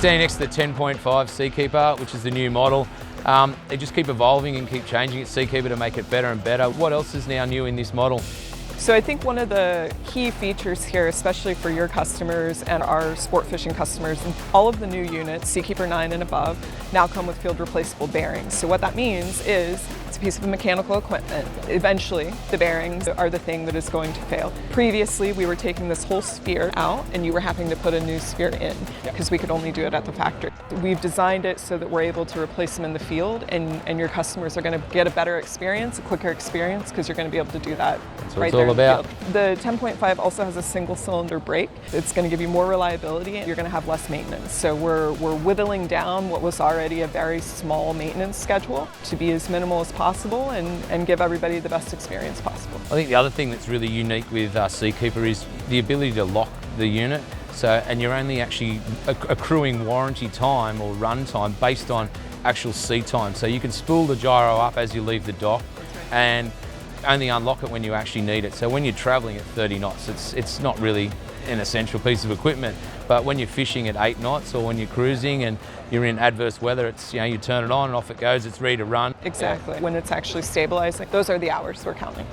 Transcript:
standing next to the 10.5 Seakeeper, which is the new model. They just keep evolving and keep changing it, Seakeeper, to make it better and better. What else is now new in this model? So I think one of the key features here, especially for your customers and our sport fishing customers, all of the new units, Seakeeper 9 and above, now come with field replaceable bearings. So what that means is it's a piece of mechanical equipment. Eventually, the bearings are the thing that is going to fail. Previously, we were taking this whole sphere out and you were having to put a new sphere in because we could only do it at the factory. We've designed it so that we're able to replace them in the field, and your customers are going to get a better experience, a quicker experience, because you're going to be able to do that right there. About. The 10.5 also has a single cylinder brake. It's going to give you more reliability and you're going to have less maintenance. So we're whittling down what was already a very small maintenance schedule to be as minimal as possible and give everybody the best experience possible. I think the other thing that's really unique with Seakeeper is the ability to lock the unit. So, and you're only actually accruing warranty time or run time based on actual sea time. So you can spool the gyro up as you leave the dock and only unlock it when you actually need it. So when you're traveling at 30 knots, it's not really an essential piece of equipment. But when you're fishing at 8 knots or when you're cruising and you're in adverse weather, it's, you turn it on and off it goes, it's ready to run. Exactly. Yeah. When it's actually stabilizing, those are the hours we're counting.